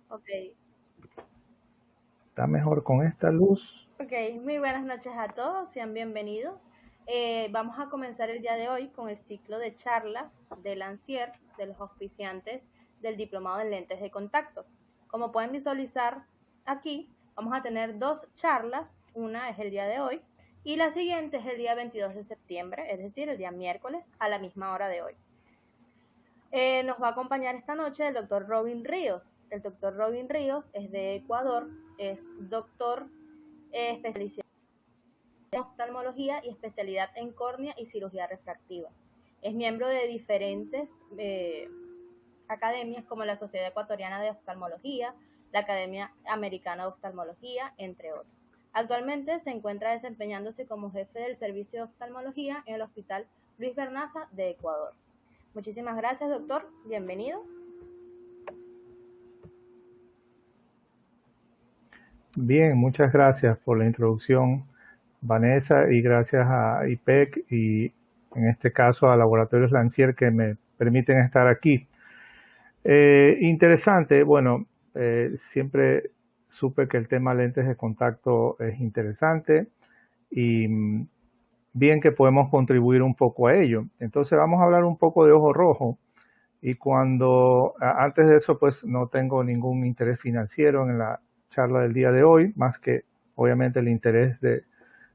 Ok, Está mejor con esta luz. ok, muy buenas noches a todos, sean bienvenidos. Vamos a comenzar el día de hoy con el ciclo de charlas del ANSIER, de los auspiciantes del Diplomado en Lentes de Contacto. Como pueden visualizar aquí, vamos a tener dos charlas, una es el día de hoy y la siguiente es el día 22 de septiembre, es decir, el día miércoles a la misma hora de hoy. Nos va a acompañar esta noche el doctor Robin Ríos. El doctor Robin Ríos es de Ecuador, es doctor especializado en oftalmología y especialidad en córnea y cirugía refractiva. Es miembro de diferentes academias como la Sociedad Ecuatoriana de Oftalmología, la Academia Americana de Oftalmología, entre otros. Actualmente se encuentra desempeñándose como jefe del servicio de oftalmología en el Hospital Luis Bernaza de Ecuador. Muchísimas gracias, doctor. Bienvenido. Bien, muchas gracias por la introducción, Vanessa, y gracias a IPEC y en este caso a Laboratorios Lancier que me permiten estar aquí. Interesante, bueno, siempre supe que el tema lentes de contacto es interesante y bien que podemos contribuir un poco a ello. Entonces vamos a hablar un poco de ojo rojo. Y antes de eso, pues no tengo ningún interés financiero en la charla del día de hoy, más que obviamente el interés de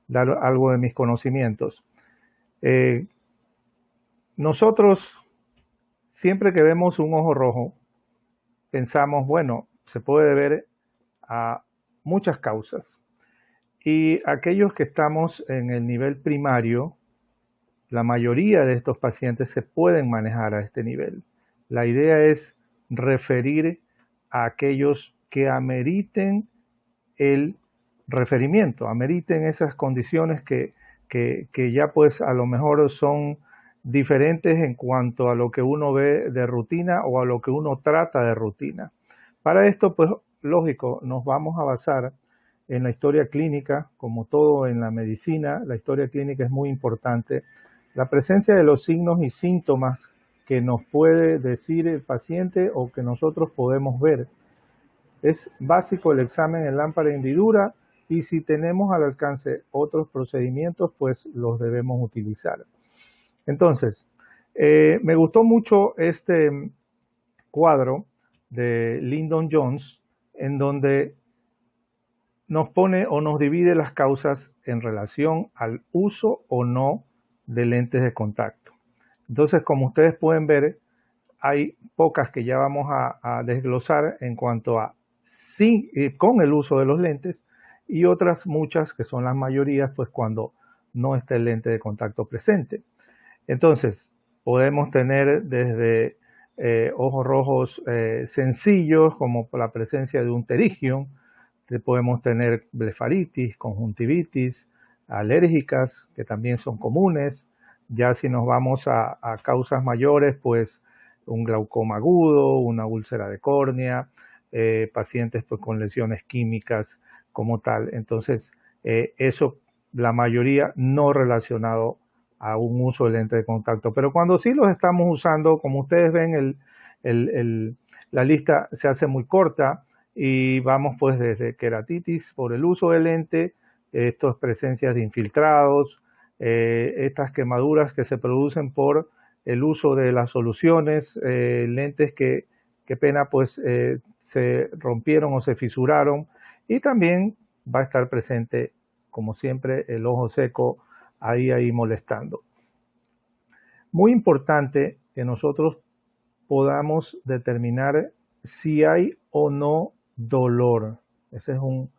dar algo de mis conocimientos. Eh, Nosotros, siempre que vemos un ojo rojo, pensamos, bueno, se puede deber a muchas causas. Y aquellos que estamos en el nivel primario, la mayoría de estos pacientes se pueden manejar a este nivel. La idea es referir a aquellos que ameriten el referimiento, ameriten esas condiciones que ya pues a lo mejor son diferentes en cuanto a lo que uno ve de rutina o a lo que uno trata de rutina. Para esto, pues lógico, nos vamos a basar en la historia clínica, como todo en la medicina, la historia clínica es muy importante. La presencia de los signos y síntomas que nos puede decir el paciente o que nosotros podemos ver. Es básico el examen en lámpara de hendidura y si tenemos al alcance otros procedimientos, pues los debemos utilizar. Entonces, me gustó mucho este cuadro de Lyndon Jones, en donde nos pone o nos divide las causas en relación al uso o no de lentes de contacto. Entonces, como ustedes pueden ver, hay pocas que ya vamos a desglosar en cuanto a sí, con el uso de los lentes y otras muchas que son las mayorías, pues cuando no está el lente de contacto presente. Entonces, podemos tener desde ojos rojos sencillos, como la presencia de un pterygium, podemos tener blefaritis, conjuntivitis, alérgicas, que también son comunes. Ya si nos vamos a causas mayores, pues un glaucoma agudo, una úlcera de córnea, pacientes pues, con lesiones químicas como tal. Entonces, eso la mayoría no relacionado a un uso de lente de contacto. Pero cuando sí los estamos usando, como ustedes ven, la lista se hace muy corta y vamos pues desde queratitis por el uso de lente, estas presencias de infiltrados, estas quemaduras que se producen por el uso de las soluciones, lentes que pena pues se rompieron o se fisuraron y también va a estar presente como siempre el ojo seco ahí molestando. Muy importante que nosotros podamos determinar si hay o no dolor. Ese es un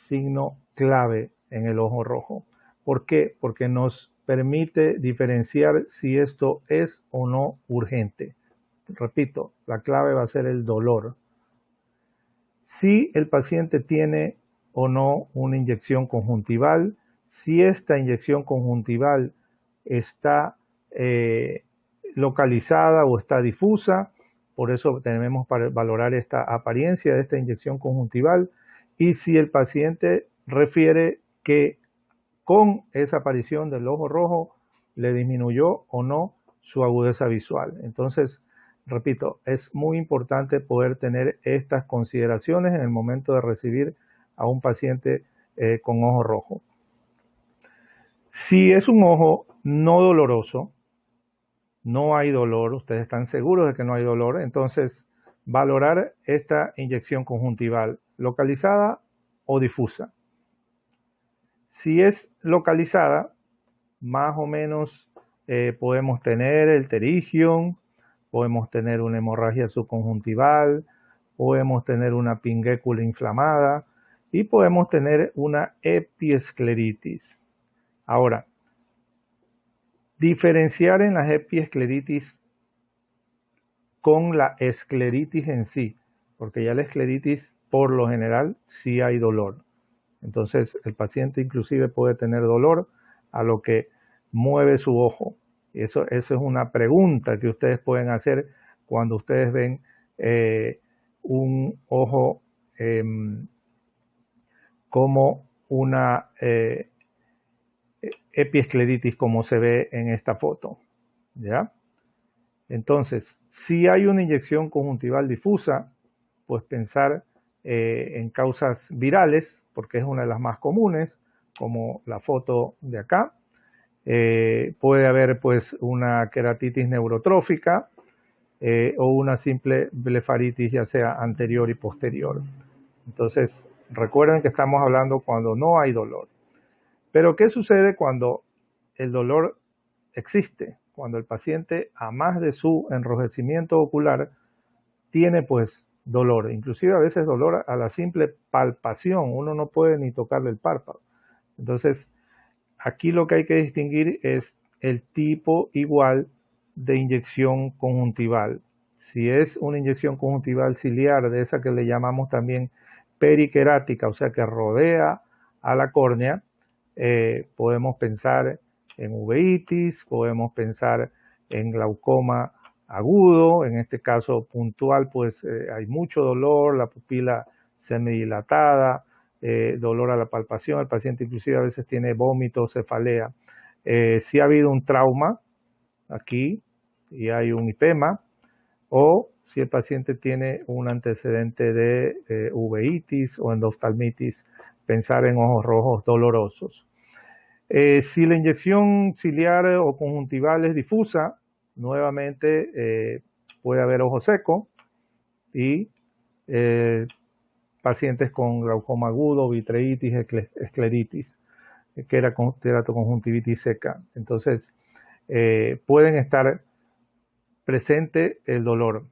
signo clave en el ojo rojo. ¿Por qué? Porque nos permite diferenciar si esto es o no urgente. Repito, la clave va a ser el dolor. Si el paciente tiene o no una inyección conjuntival, si esta inyección conjuntival está localizada o está difusa, por eso tenemos para valorar esta apariencia de esta inyección conjuntival, y si el paciente refiere que con esa aparición del ojo rojo le disminuyó o no su agudeza visual. Entonces, repito, es muy importante poder tener estas consideraciones en el momento de recibir a un paciente con ojo rojo. Si es un ojo no doloroso, no hay dolor, ustedes están seguros de que no hay dolor, entonces valorar esta inyección conjuntival localizada o difusa. Si es localizada, más o menos podemos tener el pterigium, podemos tener una hemorragia subconjuntival, podemos tener una pinguécula inflamada y podemos tener una epiescleritis. Ahora, diferenciar en las epiescleritis con la escleritis en sí, porque ya la escleritis por lo general sí hay dolor. Entonces el paciente inclusive puede tener dolor a lo que mueve su ojo. Eso es una pregunta que ustedes pueden hacer cuando ustedes ven un ojo como una epiescleritis como se ve en esta foto, ¿ya? Entonces, si hay una inyección conjuntival difusa, pues pensar en causas virales, porque es una de las más comunes, como la foto de acá. Puede haber pues una queratitis neurotrófica o una simple blefaritis, ya sea anterior y posterior. Entonces, recuerden que estamos hablando cuando no hay dolor. Pero, ¿qué sucede cuando el dolor existe? Cuando el paciente, a más de su enrojecimiento ocular, tiene pues dolor, inclusive a veces dolor a la simple palpación, uno no puede ni tocarle el párpado. Entonces, aquí lo que hay que distinguir es el tipo igual de inyección conjuntival. Si es una inyección conjuntival ciliar, de esa que le llamamos también periquerática, o sea que rodea a la córnea, podemos pensar en uveitis, podemos pensar en glaucoma agudo, en este caso puntual, pues hay mucho dolor, la pupila semidilatada, dolor a la palpación, el paciente inclusive a veces tiene vómito, cefalea. Si ha habido un trauma aquí y hay un hipema, o si el paciente tiene un antecedente de uveitis o endoftalmitis, pensar en ojos rojos dolorosos. Si la inyección ciliar o conjuntival es difusa, nuevamente puede haber ojo seco y pacientes con glaucoma agudo, vitreitis, escleritis, queratoconjuntivitis seca. Entonces, pueden estar presente el dolor.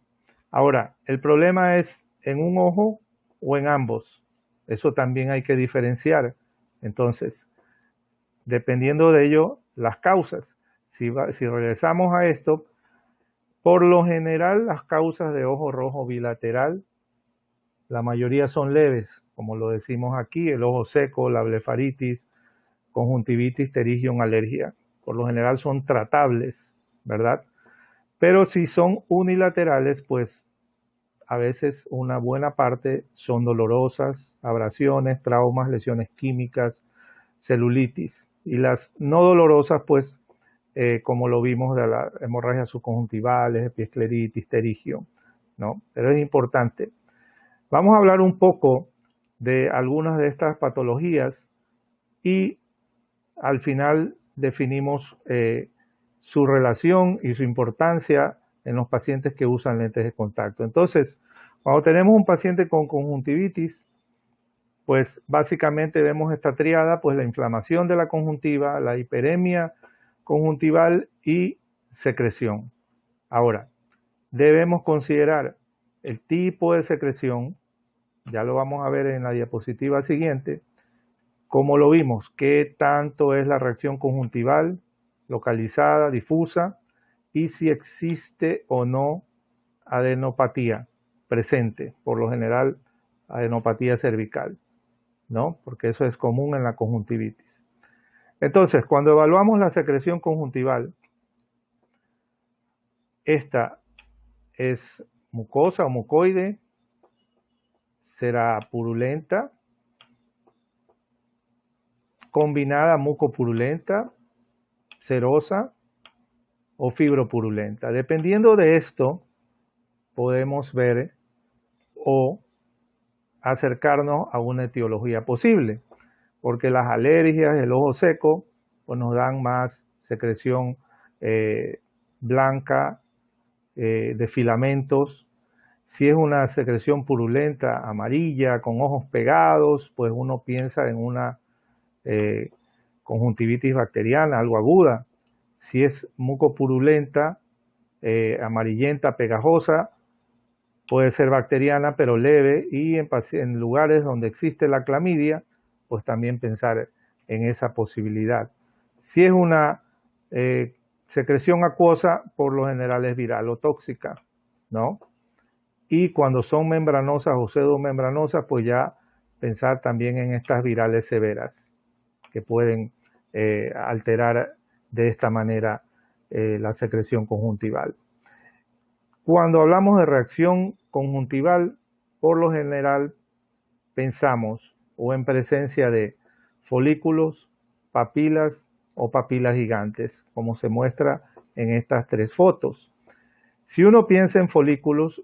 Ahora, el problema es en un ojo o en ambos. Eso también hay que diferenciar. Entonces, dependiendo de ello, las causas. Si regresamos a esto, por lo general las causas de ojo rojo bilateral, la mayoría son leves, como lo decimos aquí, el ojo seco, la blefaritis, conjuntivitis, pterigium, alergia. Por lo general son tratables, ¿verdad? Pero si son unilaterales, pues a veces una buena parte son dolorosas, abrasiones, traumas, lesiones químicas, celulitis. Y las no dolorosas, pues, como lo vimos de la hemorragia subconjuntivales, epiescleritis, pterigium, ¿no? Pero es importante. Vamos a hablar un poco de algunas de estas patologías y al final definimos su relación y su importancia en los pacientes que usan lentes de contacto. Entonces, cuando tenemos un paciente con conjuntivitis, pues básicamente vemos esta triada, pues la inflamación de la conjuntiva, la hiperemia conjuntival y secreción. Ahora, debemos considerar el tipo de secreción, ya lo vamos a ver en la diapositiva siguiente, como lo vimos, qué tanto es la reacción conjuntival, localizada, difusa, y si existe o no adenopatía presente, por lo general adenopatía cervical, ¿no? Porque eso es común en la conjuntivitis. Entonces, cuando evaluamos la secreción conjuntival, esta es mucosa o mucoide, será purulenta, combinada mucopurulenta, serosa o fibropurulenta. Dependiendo de esto, podemos ver o acercarnos a una etiología posible, porque las alergias, el ojo seco, pues nos dan más secreción blanca de filamentos. Si es una secreción purulenta, amarilla, con ojos pegados, pues uno piensa en una conjuntivitis bacteriana, algo aguda. Si es mucopurulenta, amarillenta, pegajosa, puede ser bacteriana, pero leve, y en lugares donde existe la clamidia, pues también pensar en esa posibilidad. Si es una secreción acuosa, por lo general es viral o tóxica, ¿no? Y cuando son membranosas o pseudomembranosas, pues ya pensar también en estas virales severas que pueden alterar de esta manera la secreción conjuntival. Cuando hablamos de reacción conjuntival, por lo general pensamos o en presencia de folículos, papilas o papilas gigantes, como se muestra en estas tres fotos. Si uno piensa en folículos,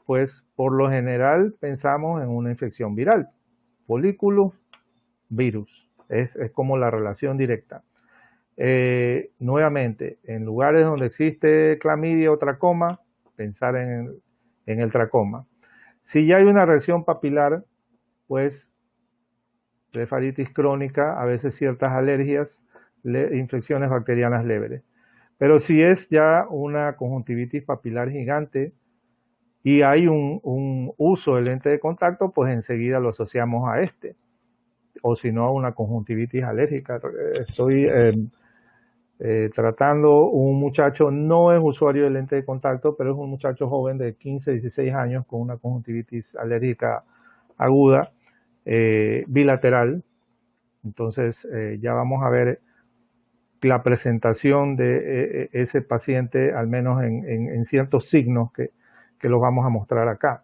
pues por lo general pensamos en una infección viral. Folículo, virus, es como la relación directa. Nuevamente, en lugares donde existe clamidia o tracoma, pensar en el tracoma. Si ya hay una reacción papilar, pues blefaritis crónica, a veces ciertas alergias, infecciones bacterianas leves. Pero si es ya una conjuntivitis papilar gigante y hay un uso del lente de contacto, pues enseguida lo asociamos a este. O si no, a una conjuntivitis alérgica. Estoy tratando un muchacho, no es usuario de lente de contacto, pero es un muchacho joven de 15, 16 años con una conjuntivitis alérgica aguda, bilateral. Entonces ya vamos a ver la presentación de ese paciente, al menos en ciertos signos que los vamos a mostrar acá.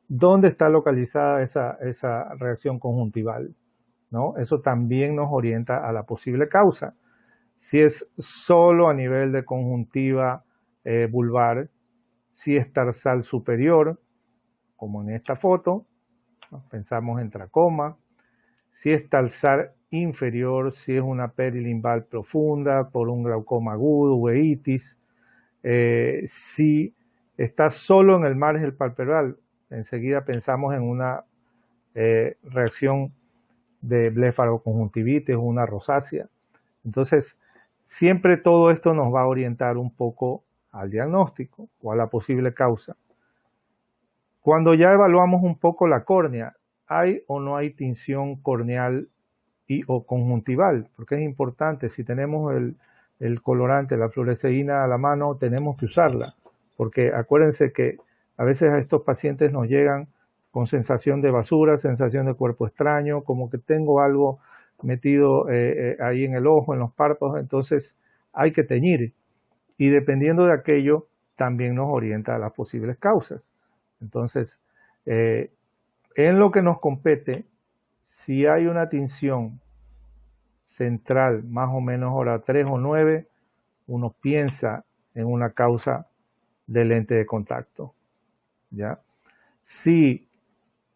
¿Dónde está localizada esa reacción conjuntival? ¿No? Eso también nos orienta a la posible causa. Si es solo a nivel de conjuntiva vulvar, si es tarsal superior, como en esta foto, ¿no? Pensamos en tracoma. Si es tarsal inferior, si es una perilimbal profunda por un glaucoma agudo, uveitis. Si está solo en el margen palpebral, enseguida pensamos en una reacción de blefaroconjuntivitis o una rosácea. Entonces, siempre todo esto nos va a orientar un poco al diagnóstico o a la posible causa. Cuando ya evaluamos un poco la córnea, ¿hay o no hay tinción corneal o conjuntival? Porque es importante, si tenemos el colorante, la fluoresceína a la mano, tenemos que usarla. Porque acuérdense que a veces a estos pacientes nos llegan con sensación de basura, sensación de cuerpo extraño, como que tengo algo metido ahí en el ojo, en los párpados, entonces hay que teñir. Y dependiendo de aquello, también nos orienta a las posibles causas. Entonces, en lo que nos compete, si hay una tinción central, más o menos hora 3 o 9, uno piensa en una causa de lente de contacto, ¿ya? Si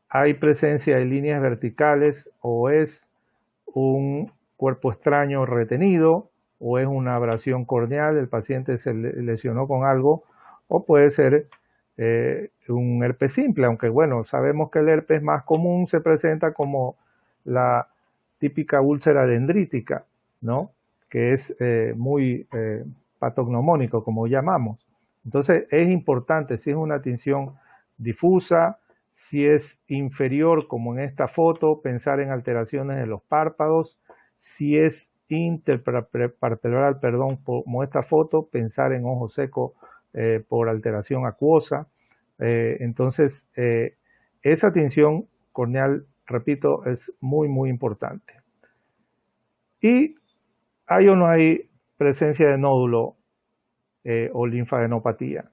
hay presencia de líneas verticales o es un cuerpo extraño retenido o es una abrasión corneal, el paciente se lesionó con algo, o puede ser un herpes simple, aunque bueno, sabemos que el herpes más común se presenta como la típica úlcera dendrítica, ¿no? Que es muy patognomónico, como llamamos. Entonces es importante, si es una tinción difusa, si es inferior, como en esta foto, pensar en alteraciones de los párpados. Si es interpalpebral, como esta foto, pensar en ojo seco por alteración acuosa. Entonces, esa tinción corneal, repito, es muy, muy importante. Y hay o no hay presencia de nódulo o linfadenopatía.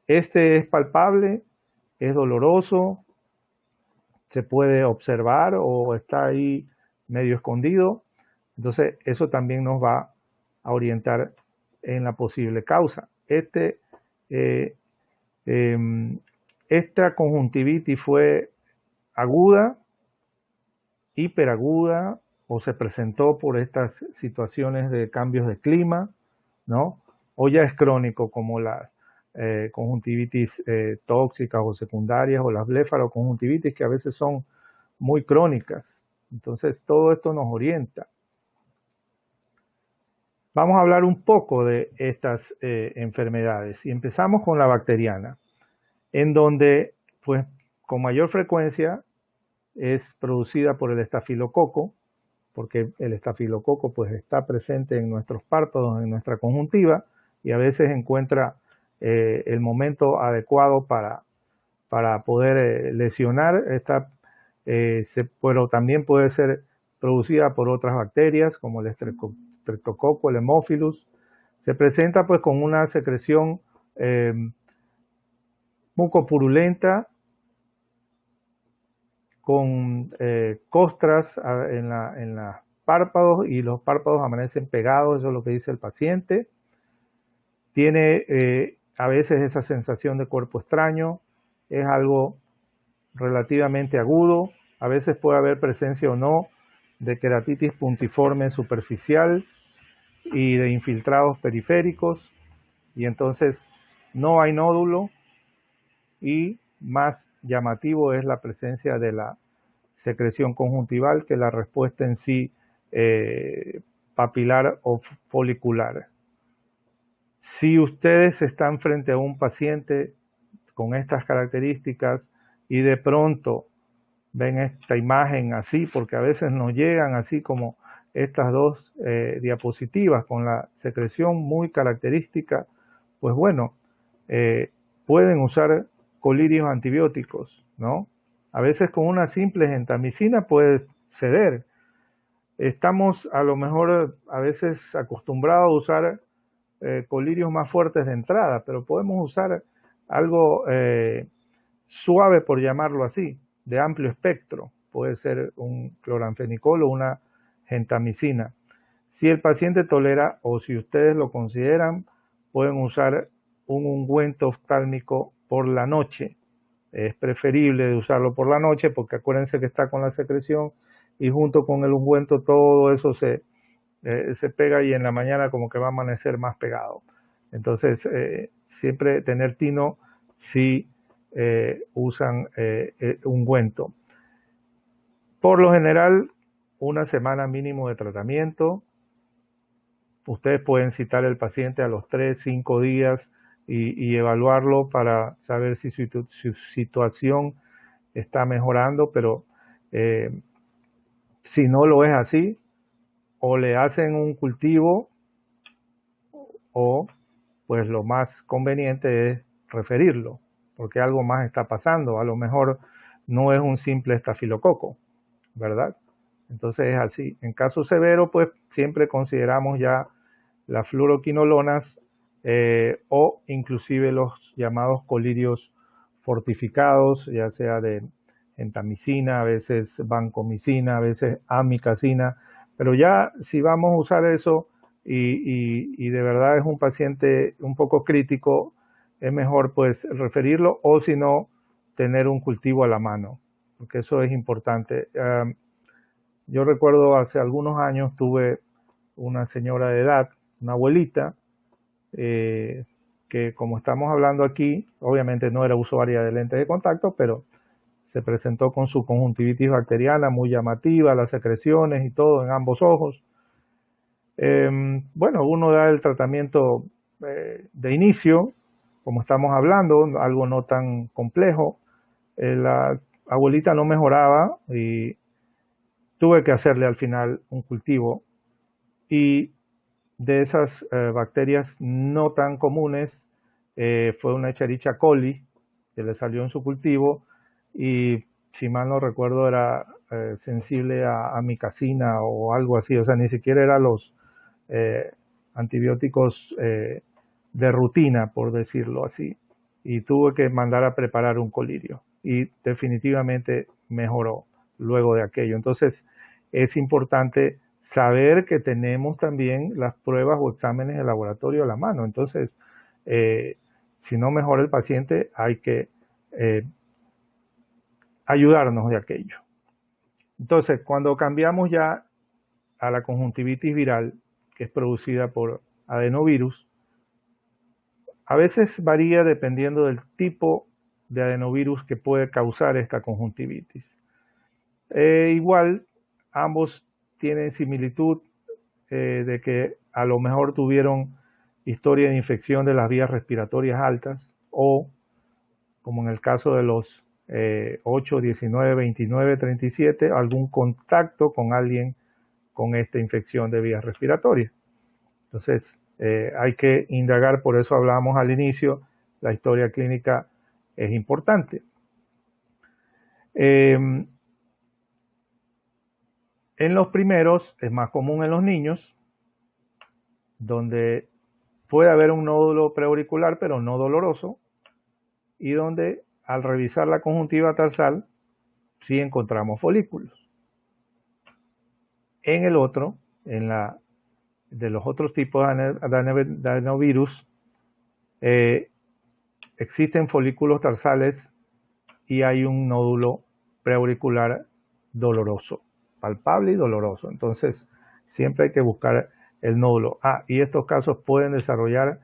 Este es palpable, es doloroso, se puede observar o está ahí medio escondido. Entonces, eso también nos va a orientar en la posible causa. Este Esta conjuntivitis fue aguda, hiperaguda, o se presentó por estas situaciones de cambios de clima, ¿no? O ya es crónico como las conjuntivitis tóxicas o secundarias, o las blefaroconjuntivitis, que a veces son muy crónicas. Entonces todo esto nos orienta. Vamos a hablar un poco de estas enfermedades y empezamos con la bacteriana, en donde pues con mayor frecuencia es producida por el estafilococo, porque el estafilococo pues está presente en nuestros párpados, en nuestra conjuntiva, y a veces encuentra el momento adecuado para poder lesionar. Pero también puede ser producida por otras bacterias como el Streptococcus, el Haemophilus. Se presenta pues con una secreción mucopurulenta, con costras en los párpados, y los párpados amanecen pegados. Eso es lo que dice el paciente. Tiene a veces esa sensación de cuerpo extraño. Es algo relativamente agudo. A veces puede haber presencia o no de queratitis puntiforme superficial y de infiltrados periféricos, y entonces no hay nódulo, y más llamativo es la presencia de la secreción conjuntival que la respuesta en sí papilar o folicular. Si ustedes están frente a un paciente con estas características y de pronto ven esta imagen así, porque a veces nos llegan así como estas dos diapositivas con la secreción muy característica, pues bueno, pueden usar colirios antibióticos, ¿no? A veces con una simple gentamicina puede ceder. Estamos a lo mejor a veces acostumbrados a usar colirios más fuertes de entrada, pero podemos usar algo suave, por llamarlo así, de amplio espectro. Puede ser un cloranfenicol o una gentamicina. Si el paciente tolera, o si ustedes lo consideran, pueden usar un ungüento oftálmico por la noche. Es preferible usarlo por la noche porque acuérdense que está con la secreción, y junto con el ungüento todo eso se pega, y en la mañana como que va a amanecer más pegado. Entonces siempre tener tino si usan ungüento. Por lo general, una semana mínimo de tratamiento. Ustedes pueden citar al paciente a los 3-5 días y evaluarlo para saber si su situación está mejorando, pero si no lo es así, o le hacen un cultivo, o pues lo más conveniente es referirlo, porque algo más está pasando. A lo mejor no es un simple estafilococo, ¿verdad? Entonces es así. En caso severo, pues siempre consideramos ya las fluoroquinolonas o inclusive los llamados colirios fortificados, ya sea de gentamicina, a veces vancomicina, a veces amicacina. Pero ya si vamos a usar eso y de verdad es un paciente un poco crítico, es mejor pues referirlo, o si no, tener un cultivo a la mano, porque eso es importante. Yo recuerdo hace algunos años tuve una señora de edad, una abuelita, que como estamos hablando aquí, obviamente no era usuaria de lentes de contacto, pero se presentó con su conjuntivitis bacteriana muy llamativa, las secreciones y todo en ambos ojos. Bueno, uno da el tratamiento de inicio, como estamos hablando, algo no tan complejo. La abuelita no mejoraba y tuve que hacerle al final un cultivo, y de esas bacterias no tan comunes fue una Escherichia coli que le salió en su cultivo, y si mal no recuerdo era sensible a amicacina o algo así, o sea, ni siquiera eran los antibióticos de rutina, por decirlo así, y tuve que mandar a preparar un colirio, y definitivamente mejoró luego de aquello. Entonces es importante saber que tenemos también las pruebas o exámenes de laboratorio a la mano. Entonces si no mejora el paciente, hay que ayudarnos de aquello. Entonces, cuando cambiamos ya a la conjuntivitis viral, que es producida por adenovirus, a veces varía dependiendo del tipo de adenovirus que puede causar esta conjuntivitis. Igual, ambos tienen similitud de que a lo mejor tuvieron historia de infección de las vías respiratorias altas o, como en el caso de los 8, 19, 29, 37, algún contacto con alguien con esta infección de vías respiratorias. Entonces, hay que indagar, por eso hablábamos al inicio, la historia clínica es importante. En los primeros es más común en los niños, donde puede haber un nódulo preauricular, pero no doloroso, y donde al revisar la conjuntiva tarsal sí encontramos folículos. En el otro, de los otros tipos de adenovirus, existen folículos tarsales y hay un nódulo preauricular doloroso, palpable y doloroso. Entonces, siempre hay que buscar el nódulo. Y estos casos pueden desarrollar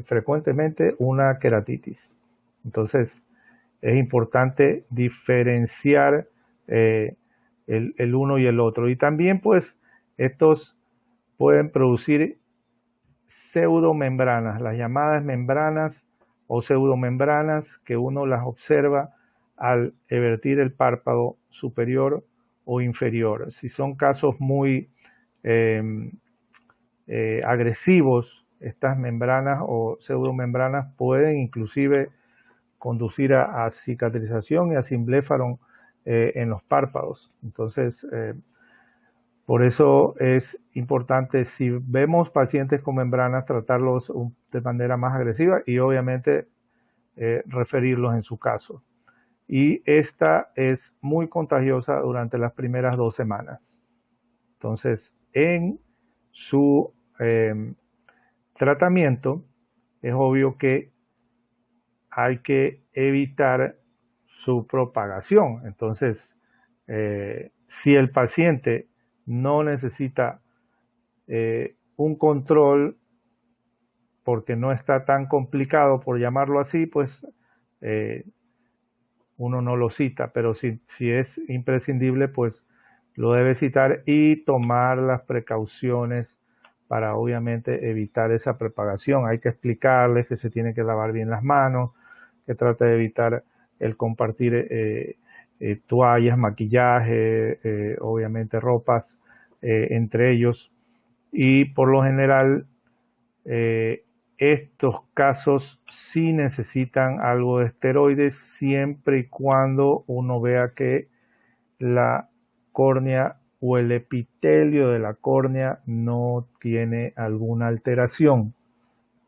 frecuentemente una queratitis. Entonces, es importante diferenciar el uno y el otro. Y también, pues, estos pueden producir pseudomembranas, las llamadas membranas o pseudomembranas que uno las observa al evertir el párpado superior o inferior. Si son casos muy agresivos, estas membranas o pseudomembranas pueden inclusive conducir a cicatrización y a simbléfaro en los párpados. Entonces, por eso es importante, si vemos pacientes con membranas, tratarlos de manera más agresiva y obviamente referirlos en su caso. Y esta es muy contagiosa durante las primeras 2 semanas. Entonces, en su tratamiento, es obvio que hay que evitar su propagación. Entonces, si el paciente no necesita un control porque no está tan complicado, por llamarlo así, pues uno no lo cita, pero si es imprescindible, pues lo debe citar y tomar las precauciones para obviamente evitar esa propagación. Hay que explicarles que se tiene que lavar bien las manos, que trate de evitar el compartir toallas, maquillaje, obviamente ropas entre ellos. Y por lo general estos casos sí necesitan algo de esteroides siempre y cuando uno vea que la córnea o el epitelio de la córnea no tiene alguna alteración.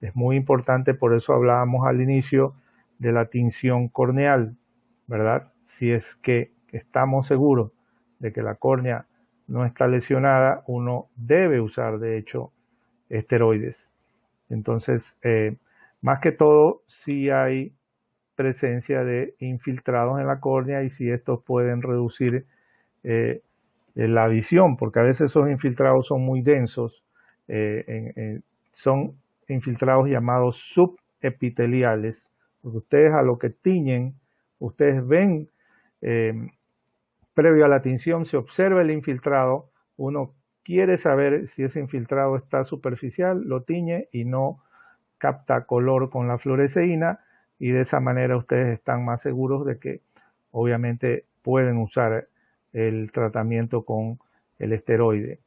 Es muy importante, por eso hablábamos al inicio de la tinción corneal, ¿verdad? Si es que estamos seguros de que la córnea no está lesionada, uno debe usar, de hecho, esteroides. Entonces, más que todo, si hay presencia de infiltrados en la córnea y si estos pueden reducir la visión, porque a veces esos infiltrados son muy densos, son infiltrados llamados subepiteliales, porque ustedes a lo que tiñen, ustedes ven previo a la tinción, se observa el infiltrado, uno quiere saber si ese infiltrado está superficial, lo tiñe y no capta color con la fluoresceína, y de esa manera ustedes están más seguros de que obviamente pueden usar el tratamiento con el esteroide.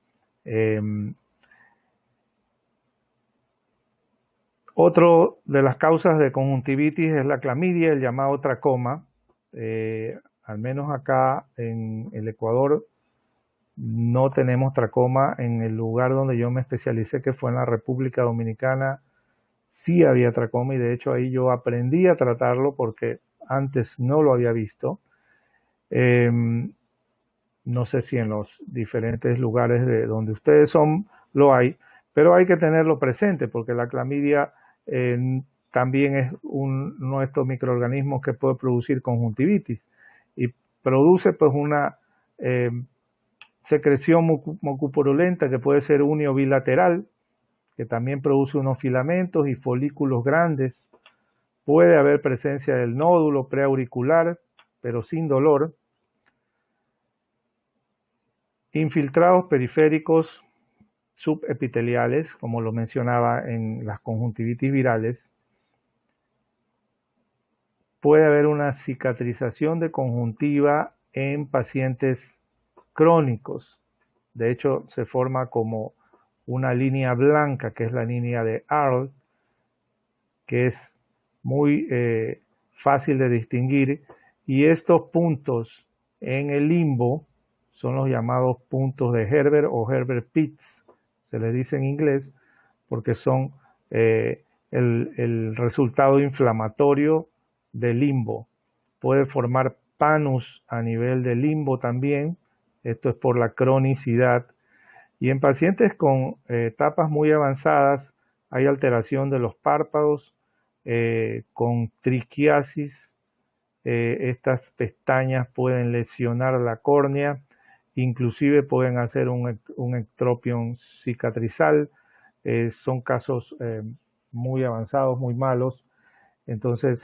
Otro de las causas de conjuntivitis es la clamidia, el llamado tracoma. Al menos acá en el Ecuador no tenemos tracoma. En el lugar donde yo me especialicé, que fue en la República Dominicana, sí había tracoma y de hecho ahí yo aprendí a tratarlo porque antes no lo había visto. No sé si en los diferentes lugares de donde ustedes son lo hay, Pero hay que tenerlo presente porque la clamidia también es uno de estos microorganismos que puede producir conjuntivitis y produce pues una secreción mucopurulenta que puede ser uni o bilateral, que también produce unos filamentos y folículos grandes. Puede haber presencia del nódulo preauricular, pero sin dolor. Infiltrados periféricos subepiteliales, como lo mencionaba en las conjuntivitis virales. Puede haber una cicatrización de conjuntiva en pacientes crónicos. De hecho, se forma como una línea blanca, que es la línea de Arlt, que es muy fácil de distinguir. Y estos puntos en el limbo son los llamados puntos de Herbert o Herbert Pits, se les dice en inglés, porque son el resultado inflamatorio del limbo. Puede formar panus a nivel del limbo también, esto es por la cronicidad. Y en pacientes con etapas muy avanzadas hay alteración de los párpados, con triquiasis. Estas pestañas pueden lesionar la córnea, inclusive pueden hacer un ectropion cicatrizal. Son casos muy avanzados, muy malos. Entonces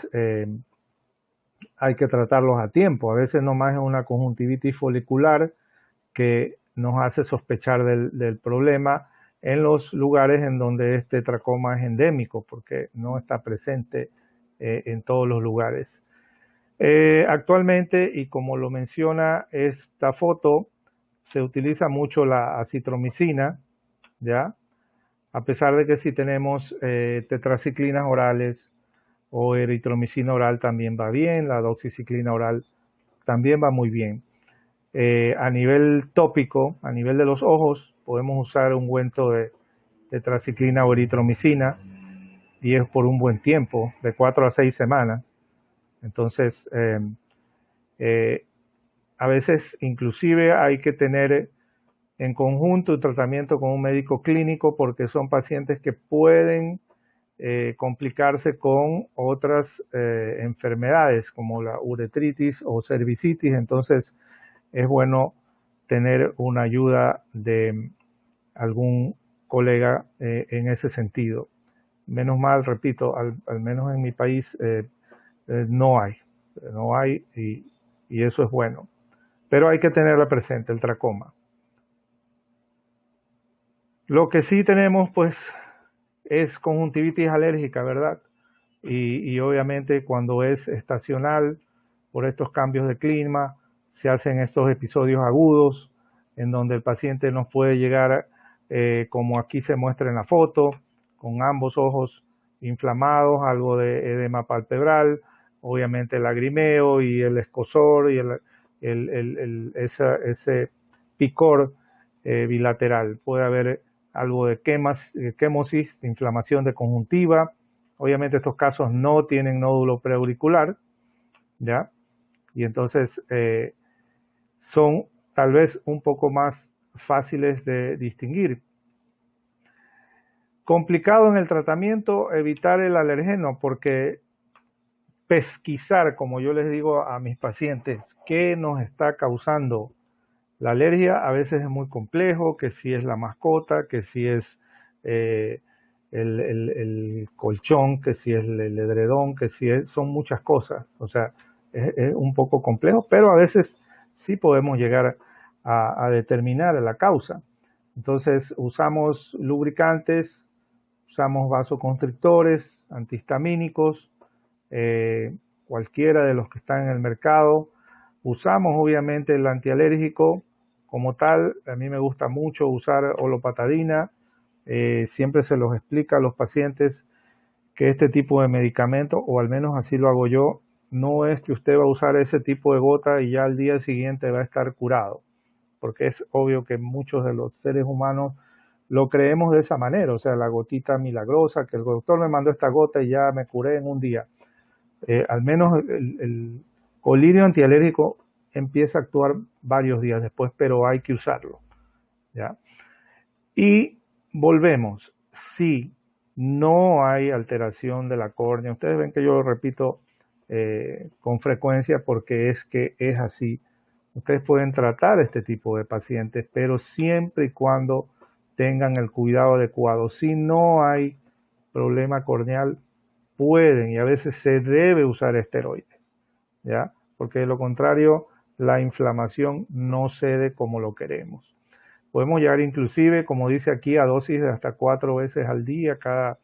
hay que tratarlos a tiempo. A veces nomás es una conjuntivitis folicular que nos hace sospechar del problema en los lugares en donde este tracoma es endémico, porque no está presente en todos los lugares. Actualmente, y como lo menciona esta foto, se utiliza mucho la acitromicina, ¿ya? A pesar de que si tenemos tetraciclinas orales o eritromicina oral también va bien, la doxiciclina oral también va muy bien. A nivel tópico, a nivel de los ojos, podemos usar ungüento de tetraciclina o eritromicina y es por un buen tiempo, de 4 a 6 semanas. Entonces, a veces inclusive hay que tener en conjunto un tratamiento con un médico clínico porque son pacientes que pueden complicarse con otras enfermedades como la uretritis o cervicitis. Entonces es bueno tener una ayuda de algún colega en ese sentido. Menos mal, repito, al menos en mi país no hay y eso es bueno. Pero hay que tenerla presente, el tracoma. Lo que sí tenemos, pues, es conjuntivitis alérgica, ¿verdad? Y obviamente cuando es estacional, por estos cambios de clima, se hacen estos episodios agudos, en donde el paciente nos puede llegar, como aquí se muestra en la foto, con ambos ojos inflamados, algo de edema palpebral, obviamente el lagrimeo y el escozor y ese picor bilateral. Puede haber algo de quemosis, de inflamación de conjuntiva. Obviamente estos casos no tienen nódulo preauricular, ¿ya? Y entonces son tal vez un poco más fáciles de distinguir. Complicado en el tratamiento evitar el alergeno porque pesquisar, como yo les digo a mis pacientes, qué nos está causando la alergia a veces es muy complejo, que si es la mascota, que si es el colchón, que si es el edredón, que si es, son muchas cosas. O sea, es un poco complejo, pero a veces sí podemos llegar a determinar la causa. Entonces usamos lubricantes, usamos vasoconstrictores, antihistamínicos, cualquiera de los que están en el mercado. Usamos obviamente el antialérgico como tal. A mí me gusta mucho usar olopatadina. Siempre se los explica a los pacientes que este tipo de medicamento, o al menos así lo hago yo, no es que usted va a usar ese tipo de gota y ya al día siguiente va a estar curado, porque es obvio que muchos de los seres humanos lo creemos de esa manera, o sea, la gotita milagrosa, que el doctor me mandó esta gota y ya me curé en un día. Al menos el colirio antialérgico empieza a actuar varios días después, pero hay que usarlo, ¿ya? Y volvemos, si no hay alteración de la córnea, ustedes ven que yo lo repito con frecuencia porque es que es así. Ustedes pueden tratar este tipo de pacientes, pero siempre y cuando tengan el cuidado adecuado. Si no hay problema corneal, pueden y a veces se debe usar esteroides, ¿ya? Porque de lo contrario, la inflamación no cede como lo queremos. Podemos llegar inclusive, como dice aquí, a dosis de hasta 4 veces al día, cada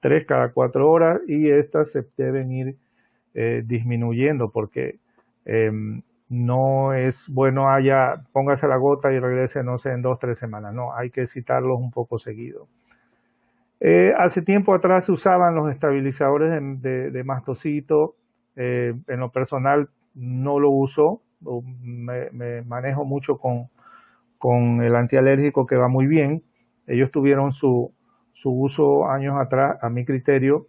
3, cada 4 horas, y estas se deben ir disminuyendo porque no es bueno póngase la gota y regrese, no sé, en 2, 3 semanas. No, hay que citarlos un poco seguido. Hace tiempo atrás se usaban los estabilizadores de mastocito. En lo personal no lo uso, me manejo mucho con el antialérgico que va muy bien. Ellos tuvieron su uso años atrás, a mi criterio,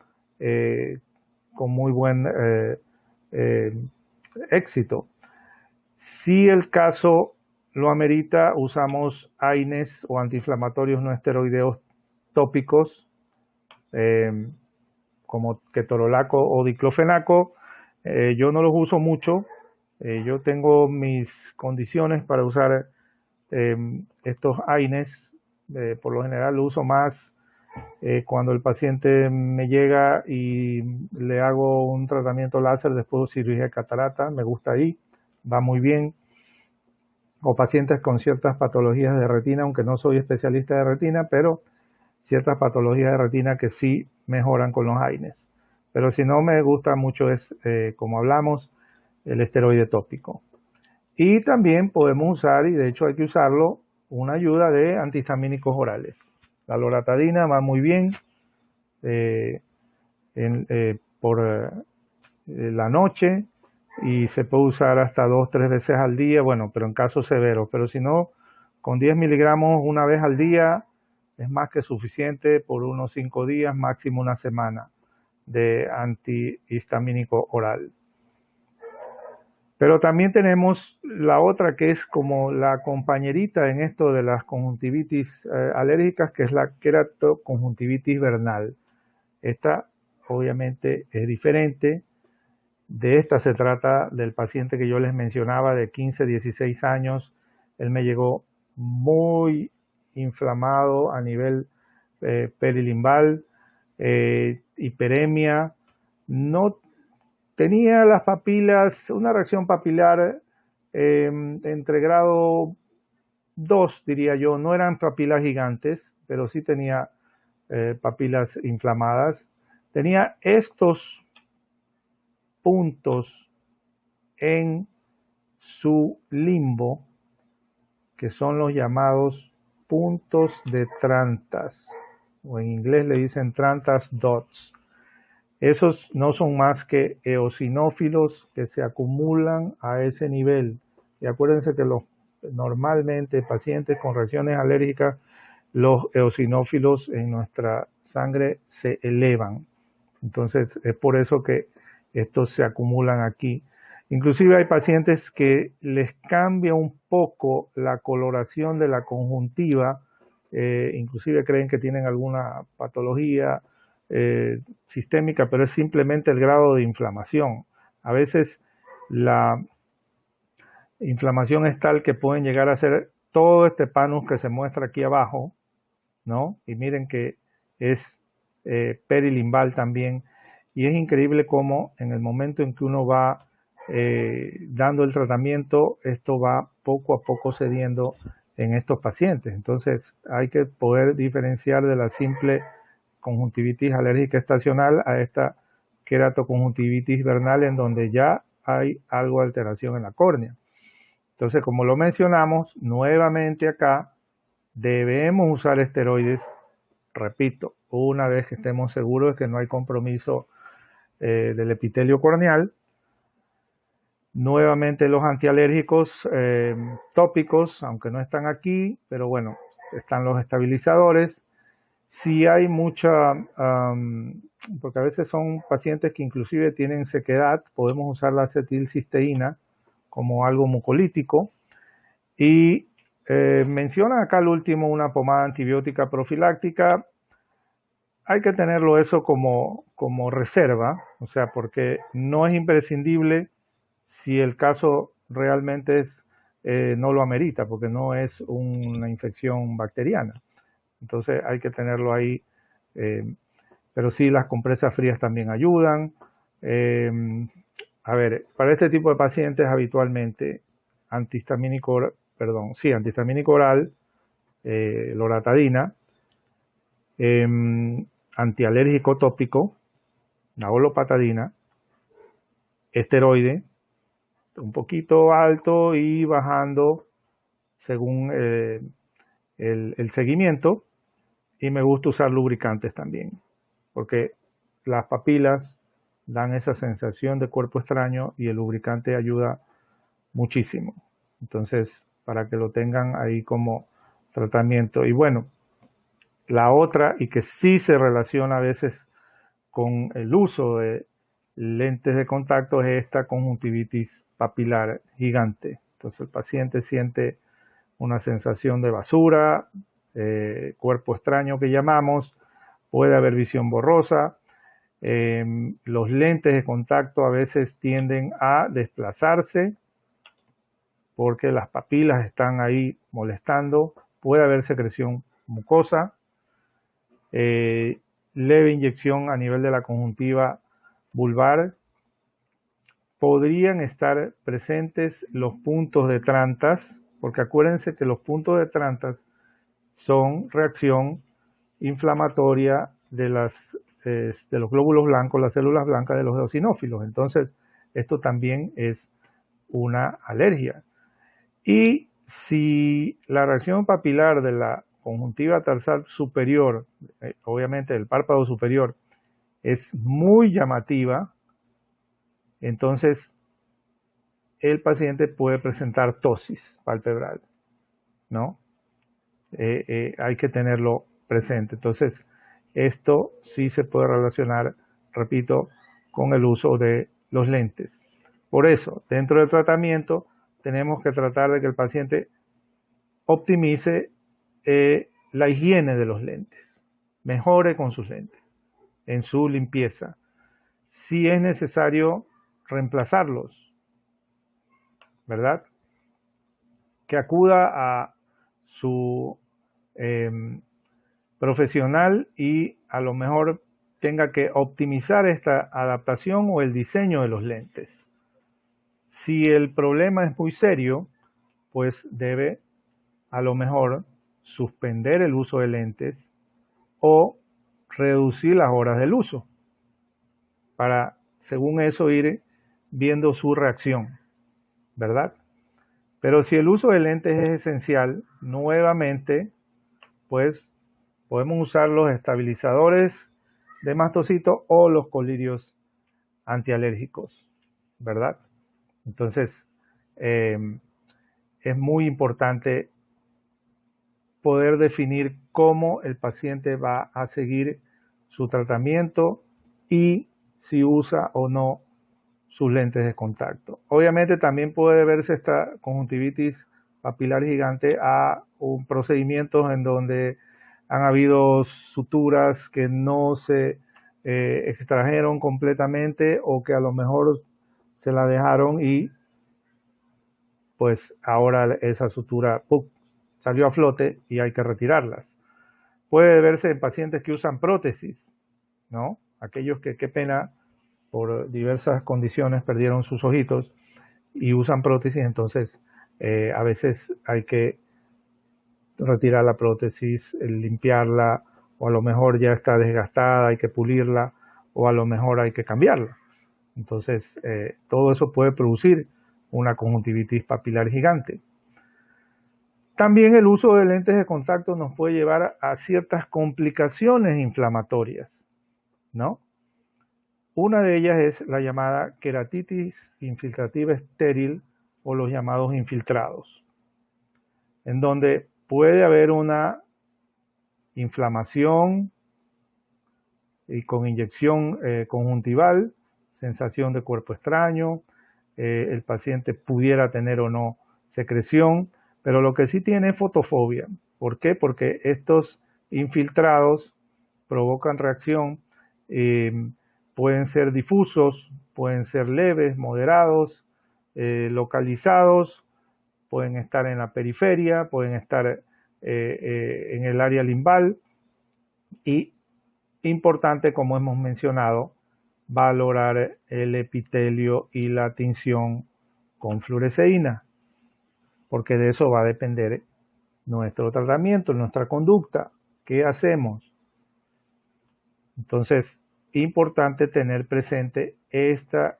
con muy buen éxito. Si el caso lo amerita, usamos AINES o antiinflamatorios no esteroideos tópicos, como ketorolaco o diclofenaco. Yo no los uso mucho. Yo tengo mis condiciones para usar estos AINES. Por lo general lo uso más cuando el paciente me llega y le hago un tratamiento láser después de cirugía de catarata. Me gusta ahí, va muy bien. O pacientes con ciertas patologías de retina, aunque no soy especialista de retina, pero ciertas patologías de retina que sí mejoran con los AINES. Pero si no, me gusta mucho es, como hablamos, el esteroide tópico. Y también podemos usar, y de hecho hay que usarlo, una ayuda de antihistamínicos orales. La loratadina va muy bien por la noche y se puede usar hasta 2, 3 veces al día, bueno, pero en casos severos. Pero si no, con 10 miligramos una vez al día es más que suficiente por unos 5 días, máximo una semana de antihistamínico oral. Pero también tenemos la otra que es como la compañerita en esto de las conjuntivitis alérgicas, que es la queratoconjuntivitis vernal. Esta obviamente es diferente. De esta se trata del paciente que yo les mencionaba de 15, 16 años. Él me llegó muy inflamado a nivel perilimbal, hiperemia, no tenía las papilas, una reacción papilar entre grado 2, diría yo. No eran papilas gigantes, pero sí tenía papilas inflamadas. Tenía estos puntos en su limbo, que son los llamados puntos de Trantas, o en inglés le dicen Trantas dots. Esos no son más que eosinófilos que se acumulan a ese nivel. Y acuérdense que normalmente pacientes con reacciones alérgicas, los eosinófilos en nuestra sangre se elevan. Entonces es por eso que estos se acumulan aquí. Inclusive hay pacientes que les cambia un poco la coloración de la conjuntiva, inclusive creen que tienen alguna patología sistémica, pero es simplemente el grado de inflamación. A veces la inflamación es tal que pueden llegar a ser todo este panus que se muestra aquí abajo, ¿no? Y miren que es perilimbal también. Y es increíble cómo en el momento en que uno va dando el tratamiento, esto va poco a poco cediendo en estos pacientes. Entonces hay que poder diferenciar de la simple conjuntivitis alérgica estacional a esta queratoconjuntivitis vernal, en donde ya hay algo de alteración en la córnea. Entonces, como lo mencionamos, nuevamente acá debemos usar esteroides, repito, una vez que estemos seguros de que no hay compromiso del epitelio corneal. Nuevamente los antialérgicos tópicos, aunque no están aquí, pero bueno, están los estabilizadores. Si hay mucha, porque a veces son pacientes que inclusive tienen sequedad, podemos usar la acetilcisteína como algo mucolítico. Y mencionan acá al último una pomada antibiótica profiláctica. Hay que tenerlo eso como reserva, o sea, porque no es imprescindible si el caso realmente no lo amerita, porque no es una infección bacteriana. Entonces hay que tenerlo ahí, pero sí las compresas frías también ayudan. A ver, para este tipo de pacientes habitualmente antihistamínico oral, loratadina, antialérgico tópico, naolopatadina, esteroide, un poquito alto y bajando según el seguimiento, y me gusta usar lubricantes también, porque las papilas dan esa sensación de cuerpo extraño y el lubricante ayuda muchísimo. Entonces, para que lo tengan ahí como tratamiento. Y bueno, la otra, y que sí se relaciona a veces con el uso de lentes de contacto, es esta conjuntivitis papilar gigante. Entonces el paciente siente una sensación de basura, cuerpo extraño que llamamos, puede haber visión borrosa. Los lentes de contacto a veces tienden a desplazarse porque las papilas están ahí molestando, puede haber secreción mucosa, leve inyección a nivel de la conjuntiva vulvar, podrían estar presentes los puntos de Trantas, porque acuérdense que los puntos de Trantas son reacción inflamatoria de los glóbulos blancos, las células blancas de los eosinófilos. Entonces, esto también es una alergia. Y si la reacción papilar de la conjuntiva tarsal superior, obviamente del párpado superior, es muy llamativa, entonces el paciente puede presentar ptosis palpebral, ¿no? Hay que tenerlo presente. Entonces, esto sí se puede relacionar, repito, con el uso de los lentes. Por eso, dentro del tratamiento, tenemos que tratar de que el paciente optimice la higiene de los lentes, mejore con sus lentes, en su limpieza. Si es necesario reemplazarlos, ¿verdad? Que acuda a su profesional y a lo mejor tenga que optimizar esta adaptación o el diseño de los lentes. Si el problema es muy serio, pues debe a lo mejor suspender el uso de lentes o reducir las horas del uso para, según eso, ir viendo su reacción, ¿verdad? Pero si el uso de lentes es esencial, nuevamente, pues podemos usar los estabilizadores de mastocito o los colirios antialérgicos, ¿verdad? Entonces, es muy importante poder definir cómo el paciente va a seguir su tratamiento y si usa o no sus lentes de contacto. Obviamente también puede verse esta conjuntivitis papilar gigante a un procedimiento en donde han habido suturas que no se extrajeron completamente o que a lo mejor se la dejaron y pues ahora esa sutura salió a flote y hay que retirarlas. Puede verse en pacientes que usan prótesis, ¿no? Aquellos que, qué pena, por diversas condiciones perdieron sus ojitos y usan prótesis, entonces a veces hay que retirar la prótesis, limpiarla, o a lo mejor ya está desgastada, hay que pulirla, o a lo mejor hay que cambiarla. Entonces, todo eso puede producir una conjuntivitis papilar gigante. También el uso de lentes de contacto nos puede llevar a ciertas complicaciones inflamatorias, ¿no? Una de ellas es la llamada queratitis infiltrativa estéril o los llamados infiltrados, en donde puede haber una inflamación y con inyección conjuntival, sensación de cuerpo extraño, el paciente pudiera tener o no secreción, pero lo que sí tiene es fotofobia. ¿Por qué? Porque estos infiltrados provocan reacción, pueden ser difusos, pueden ser leves, moderados, localizados, pueden estar en la periferia, pueden estar en el área limbal y, importante, como hemos mencionado, valorar el epitelio y la tinción con fluoresceína, porque de eso va a depender nuestro tratamiento, nuestra conducta. ¿Qué hacemos? Entonces, importante tener presente esta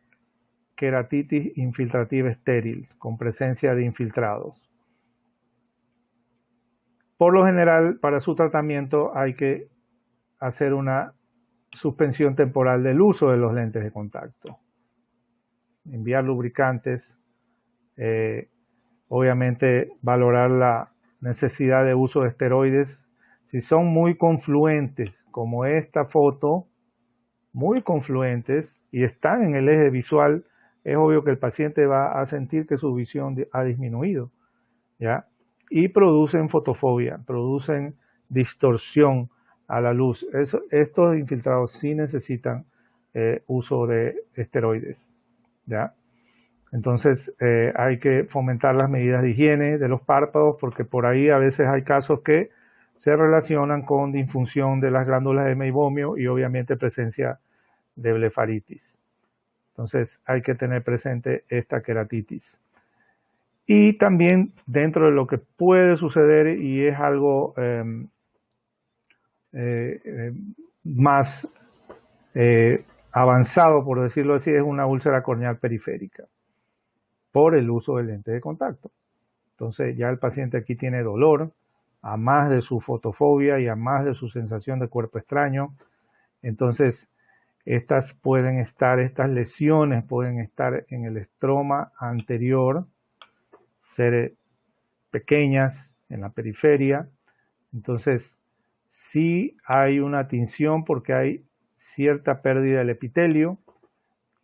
queratitis infiltrativa estéril con presencia de infiltrados. Por lo general, para su tratamiento hay que hacer una suspensión temporal del uso de los lentes de contacto, enviar lubricantes, obviamente valorar la necesidad de uso de esteroides. Si son muy confluentes, como esta foto, muy confluentes y están en el eje visual, es obvio que el paciente va a sentir que su visión ha disminuido, ¿ya? Y producen fotofobia, producen distorsión a la luz. Estos infiltrados sí necesitan uso de esteroides, ¿ya? Entonces hay que fomentar las medidas de higiene de los párpados, porque por ahí a veces hay casos que se relacionan con disfunción de las glándulas de meibomio y obviamente presencia de blefaritis. Entonces hay que tener presente esta queratitis. Y también dentro de lo que puede suceder, y es algo más avanzado, por decirlo así, es una úlcera corneal periférica por el uso de lentes de contacto. Entonces ya el paciente aquí tiene dolor, a más de su fotofobia y a más de su sensación de cuerpo extraño. Entonces estas lesiones pueden estar en el estroma anterior, ser pequeñas en la periferia. Entonces sí hay una tinción porque hay cierta pérdida del epitelio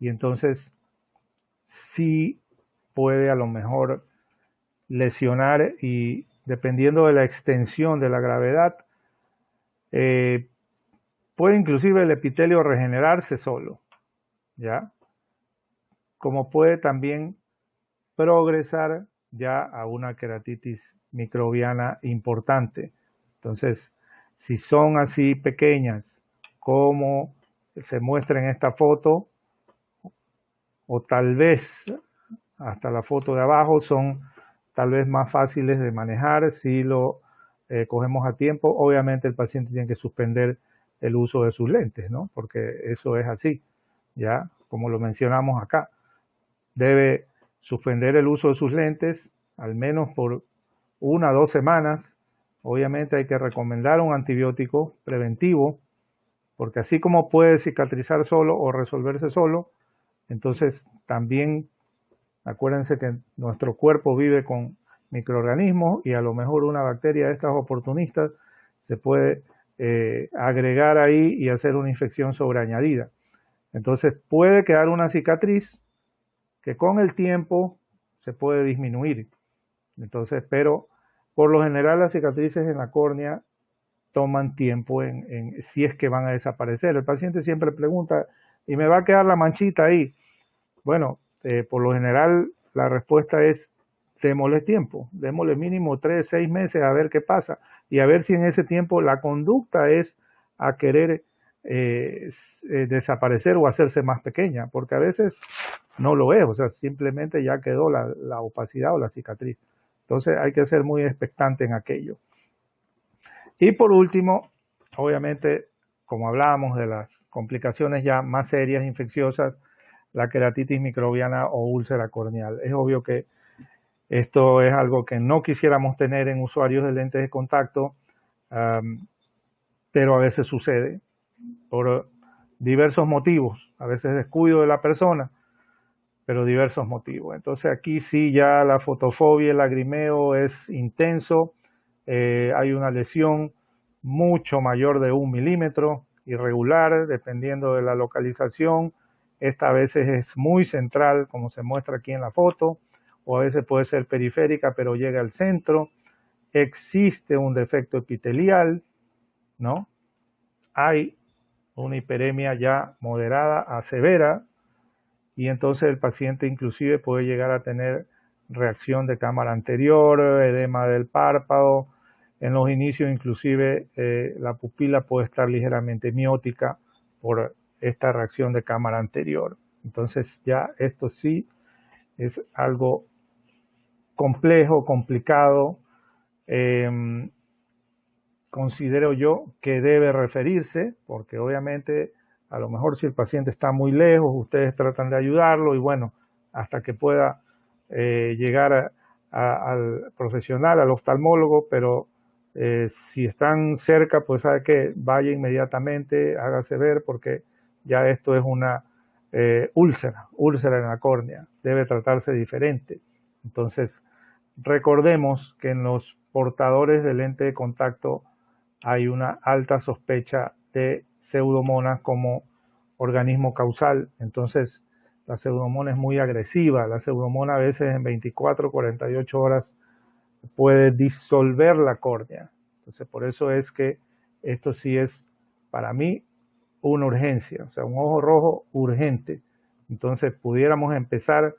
y entonces sí puede a lo mejor lesionar, y dependiendo de la extensión de la gravedad, puede inclusive el epitelio regenerarse solo, ¿ya? Como puede también progresar ya a una queratitis microbiana importante. Entonces, si son así pequeñas como se muestra en esta foto, o tal vez hasta la foto de abajo, son tal vez más fáciles de manejar si lo cogemos a tiempo. Obviamente el paciente tiene que suspender el uso de sus lentes, ¿no? Porque eso es así, ya como lo mencionamos acá. Debe suspender el uso de sus lentes al menos por 1 o 2 semanas. Obviamente hay que recomendar un antibiótico preventivo, porque así como puede cicatrizar solo o resolverse solo, entonces también acuérdense que nuestro cuerpo vive con microorganismos y a lo mejor una bacteria de estas oportunistas se puede agregar ahí y hacer una infección sobreañadida. Entonces puede quedar una cicatriz que con el tiempo se puede disminuir. Entonces, pero por lo general las cicatrices en la córnea toman tiempo si es que van a desaparecer. El paciente siempre pregunta, ¿y me va a quedar la manchita ahí? Bueno, por lo general la respuesta es, démosle tiempo, démosle mínimo 3, 6 meses a ver qué pasa y a ver si en ese tiempo la conducta es a querer desaparecer o hacerse más pequeña, porque a veces no lo es, o sea, simplemente ya quedó la opacidad o la cicatriz. Entonces hay que ser muy expectante en aquello. Y por último, obviamente, como hablábamos de las complicaciones ya más serias, infecciosas, la queratitis microbiana o úlcera corneal. Es obvio que esto es algo que no quisiéramos tener en usuarios de lentes de contacto, pero a veces sucede por diversos motivos, a veces descuido de la persona, pero diversos motivos. Entonces aquí sí ya la fotofobia, el lagrimeo es intenso, hay una lesión mucho mayor de 1 milímetro, irregular, dependiendo de la localización. Esta a veces es muy central, como se muestra aquí en la foto, o a veces puede ser periférica, pero llega al centro. Existe un defecto epitelial, ¿no? Hay una hiperemia ya moderada a severa, y entonces el paciente inclusive puede llegar a tener reacción de cámara anterior, edema del párpado. En los inicios inclusive la pupila puede estar ligeramente miótica por esta reacción de cámara anterior. Entonces ya esto sí es algo complejo, complicado. Considero yo que debe referirse, porque obviamente a lo mejor si el paciente está muy lejos, ustedes tratan de ayudarlo y bueno, hasta que pueda llegar al profesional, al oftalmólogo, pero si están cerca, pues sabe que vaya inmediatamente, hágase ver, porque ya esto es una úlcera en la córnea, debe tratarse diferente. Entonces, recordemos que en los portadores de lente de contacto hay una alta sospecha de pseudomonas como organismo causal. Entonces, la pseudomona es muy agresiva. La pseudomona a veces en 24, 48 horas puede disolver la córnea. Entonces, por eso es que esto sí es, para mí, una urgencia, o sea, un ojo rojo urgente. Entonces, pudiéramos empezar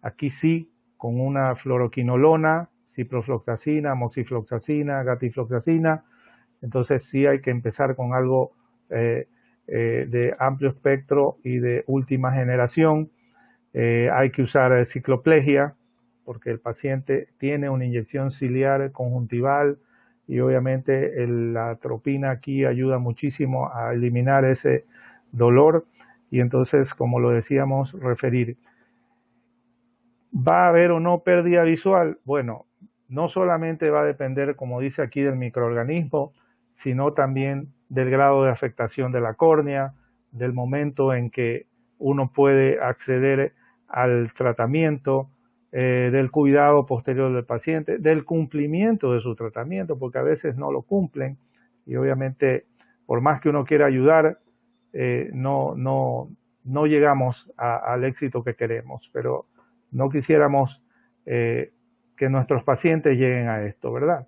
aquí sí con una fluoroquinolona, ciprofloxacina, moxifloxacina, gatifloxacina. Entonces sí hay que empezar con algo de amplio espectro y de última generación. Hay que usar cicloplegia porque el paciente tiene una inyección ciliar conjuntival y obviamente la atropina aquí ayuda muchísimo a eliminar ese dolor y entonces, como lo decíamos, referir. ¿Va a haber o no pérdida visual? Bueno, no solamente va a depender, como dice aquí, del microorganismo, sino también del grado de afectación de la córnea, del momento en que uno puede acceder al tratamiento, del cuidado posterior del paciente, del cumplimiento de su tratamiento, porque a veces no lo cumplen y obviamente por más que uno quiera ayudar, no llegamos al éxito que queremos, pero no quisiéramos que nuestros pacientes lleguen a esto, ¿verdad?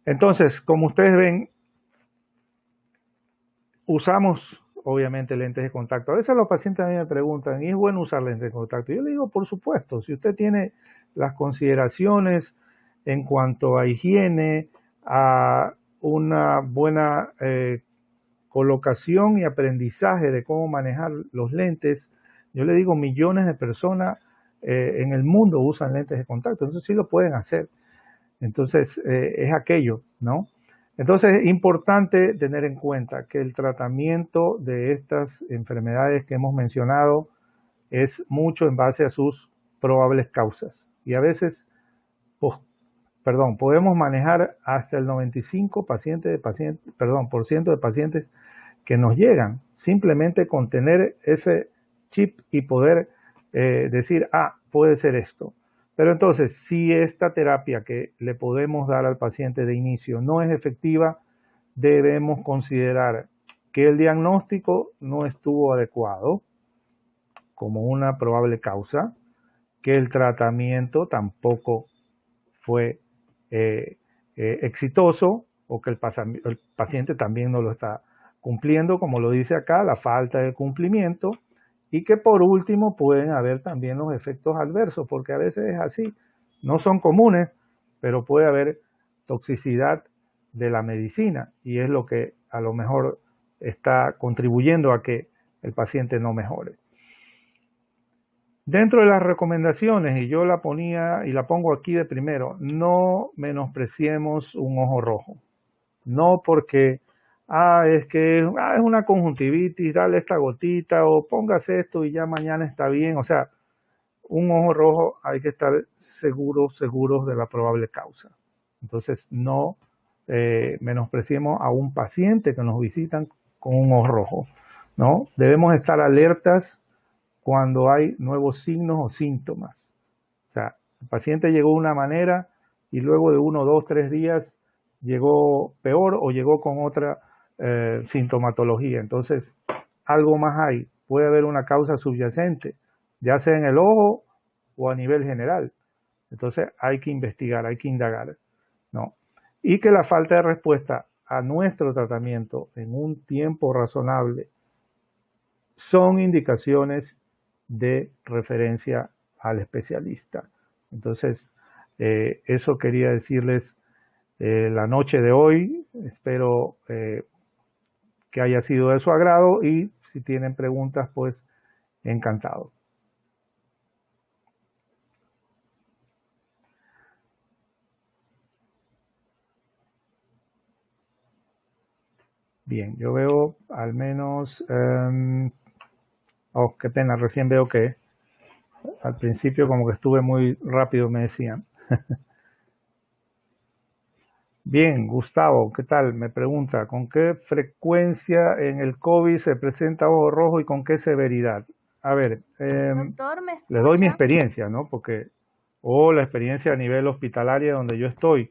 Entonces, como ustedes ven, usamos obviamente lentes de contacto. A veces los pacientes a mí me preguntan, ¿y es bueno usar lentes de contacto? Yo le digo, por supuesto, si usted tiene las consideraciones en cuanto a higiene, a una buena colocación y aprendizaje de cómo manejar los lentes, yo le digo, millones de personas en el mundo usan lentes de contacto, entonces sí lo pueden hacer. Entonces es aquello, ¿no? Entonces es importante tener en cuenta que el tratamiento de estas enfermedades que hemos mencionado es mucho en base a sus probables causas. Y a veces, podemos manejar hasta el 95% de pacientes que nos llegan, simplemente con tener ese chip y poder decir, puede ser esto. Pero entonces, si esta terapia que le podemos dar al paciente de inicio no es efectiva, debemos considerar que el diagnóstico no estuvo adecuado como una probable causa, que el tratamiento tampoco fue exitoso o que el paciente también no lo está cumpliendo, como lo dice acá, la falta de cumplimiento, y que por último pueden haber también los efectos adversos, porque a veces es así, no son comunes, pero puede haber toxicidad de la medicina y es lo que a lo mejor está contribuyendo a que el paciente no mejore. Dentro de las recomendaciones, y yo la ponía y la pongo aquí de primero, no menospreciemos un ojo rojo. No porque, es que es una conjuntivitis, dale esta gotita o póngase esto y ya mañana está bien. O sea, un ojo rojo hay que estar seguros de la probable causa. Entonces, no menospreciemos a un paciente que nos visitan con un ojo rojo, ¿no? Debemos estar alertas cuando hay nuevos signos o síntomas. O sea, el paciente llegó de una manera y luego de 1, 2, 3 días llegó peor o llegó con otra sintomatología. Entonces, algo más hay. Puede haber una causa subyacente, ya sea en el ojo o a nivel general. Entonces hay que investigar, hay que indagar, ¿no? Y que la falta de respuesta a nuestro tratamiento en un tiempo razonable son indicaciones de referencia al especialista. Entonces, eso quería decirles la noche de hoy. Espero que haya sido de su agrado y si tienen preguntas, pues encantado. Bien, yo veo al menos, oh, qué pena, recién veo que al principio como que estuve muy rápido, me decían. Bien, Gustavo, ¿qué tal? Me pregunta, ¿con qué frecuencia en el COVID se presenta ojo rojo y con qué severidad? A ver, Doctor, ¿me les doy mi escucha? experiencia, ¿no? Porque, o la experiencia a nivel hospitalario donde yo estoy,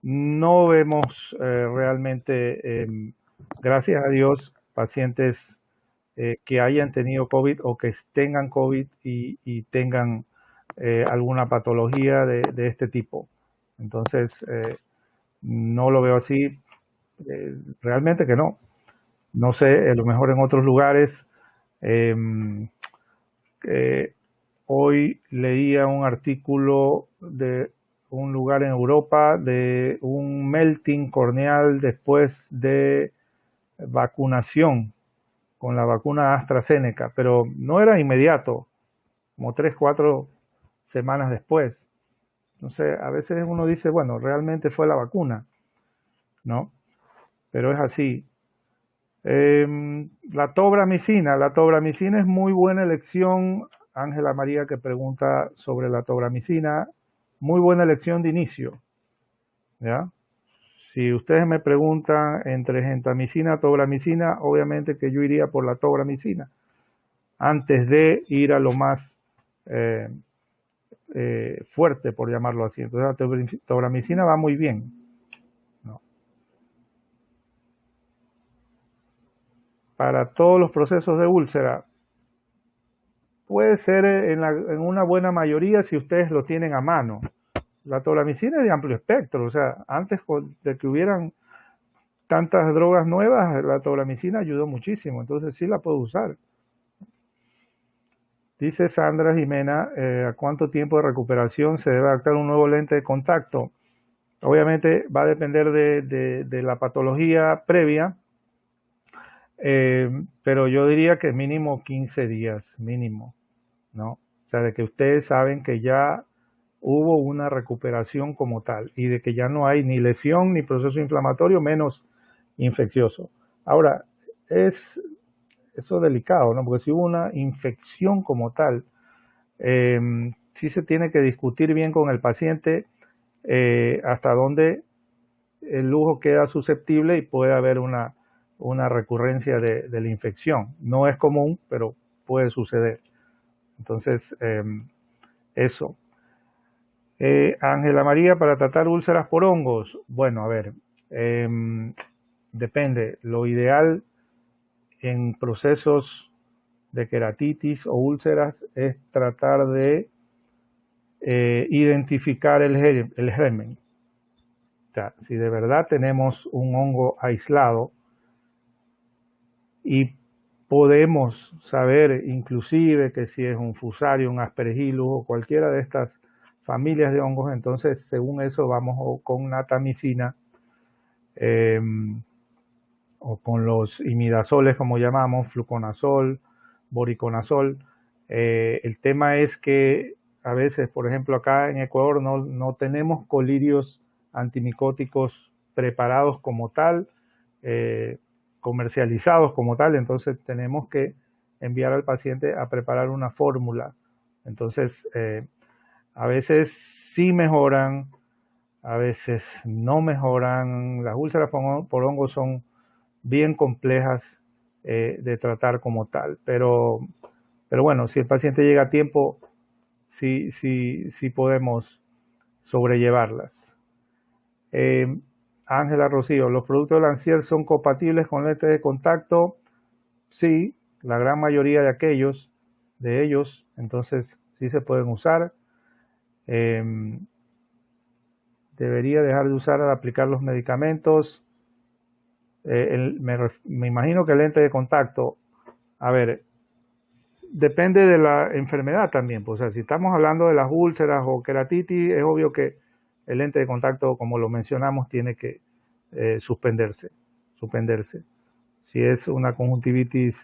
no vemos realmente, gracias a Dios, pacientes que hayan tenido COVID o que tengan COVID y tengan alguna patología de este tipo. Entonces, no lo veo así, realmente que no. No sé, a lo mejor en otros lugares. Eh, Hoy leía un artículo de un lugar en Europa de un melting corneal después de vacunación con la vacuna AstraZeneca, pero no era inmediato, como 3, 4 semanas después. Entonces, a veces uno dice, bueno, realmente fue la vacuna, ¿no? Pero es así. La tobramicina es muy buena elección. Ángela María que pregunta sobre la tobramicina, muy buena elección de inicio, ¿ya? Si ustedes me preguntan entre gentamicina, tobramicina, obviamente que yo iría por la tobramicina antes de ir a lo más eh, fuerte, por llamarlo así. Entonces la tobramicina va muy bien, ¿no? Para todos los procesos de úlcera, puede ser en una buena mayoría si ustedes lo tienen a mano. La tobramicina es de amplio espectro, o sea, antes de que hubieran tantas drogas nuevas, la tobramicina ayudó muchísimo, entonces sí la puedo usar. Dice Sandra Jimena, ¿a cuánto tiempo de recuperación se debe adaptar un nuevo lente de contacto? Obviamente va a depender de la patología previa, pero yo diría que mínimo 15 días, mínimo, ¿no? O sea, de que ustedes saben que ya hubo una recuperación como tal y de que ya no hay ni lesión ni proceso inflamatorio, menos infeccioso. Ahora, eso es delicado, ¿no? Porque si hubo una infección como tal, sí se tiene que discutir bien con el paciente hasta dónde el lujo queda susceptible y puede haber una recurrencia de la infección. No es común, pero puede suceder. Entonces, eso. Ángela María, para tratar úlceras por hongos. Bueno, a ver, depende. Lo ideal en procesos de queratitis o úlceras es tratar de identificar el germen. O sea, si de verdad tenemos un hongo aislado y podemos saber inclusive que si es un Fusarium, un Aspergillus o cualquiera de estas familias de hongos, entonces según eso vamos con natamicina o con los imidazoles como llamamos, fluconazol, boriconazol. El tema es que a veces, por ejemplo, acá en Ecuador no tenemos colirios antimicóticos preparados como tal, comercializados como tal, entonces tenemos que enviar al paciente a preparar una fórmula. Entonces, a veces sí mejoran, a veces no mejoran. Las úlceras por hongos son bien complejas de tratar como tal, pero bueno, si el paciente llega a tiempo, sí podemos sobrellevarlas. Ángela Rocío, ¿los productos de Lancier son compatibles con lentes de contacto? Sí, la gran mayoría de ellos, entonces sí se pueden usar. Debería dejar de usar al aplicar los medicamentos. Me imagino que el lente de contacto, a ver, depende de la enfermedad también. Pues, o sea, si estamos hablando de las úlceras o queratitis, es obvio que el lente de contacto, como lo mencionamos, tiene que suspenderse. Si es una conjuntivitis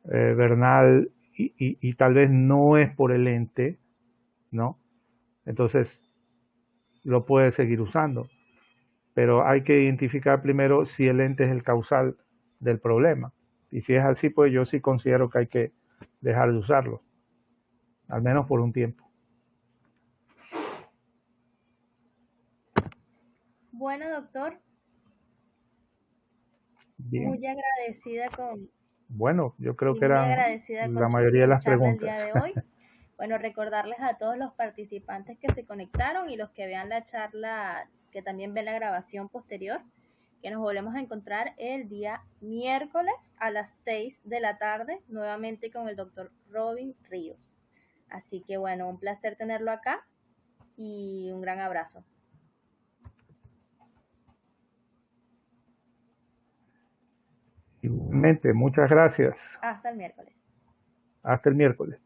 vernal y tal vez no es por el lente, ¿no? Entonces lo puede seguir usando, pero hay que identificar primero si el lente es el causal del problema. Y si es así, pues yo sí considero que hay que dejar de usarlo, al menos por un tiempo. Bueno, doctor, Bien. muy agradecida con Bueno, yo creo y que muy eran agradecida la con mayoría de su las charla el preguntas. día de hoy. Bueno, recordarles a todos los participantes que se conectaron y los que vean la charla, que también ven la grabación posterior, que nos volvemos a encontrar el día miércoles a las 6 de la tarde, nuevamente con el doctor Robin Ríos. Así que bueno, un placer tenerlo acá y un gran abrazo. Igualmente, muchas gracias. Hasta el miércoles. Hasta el miércoles.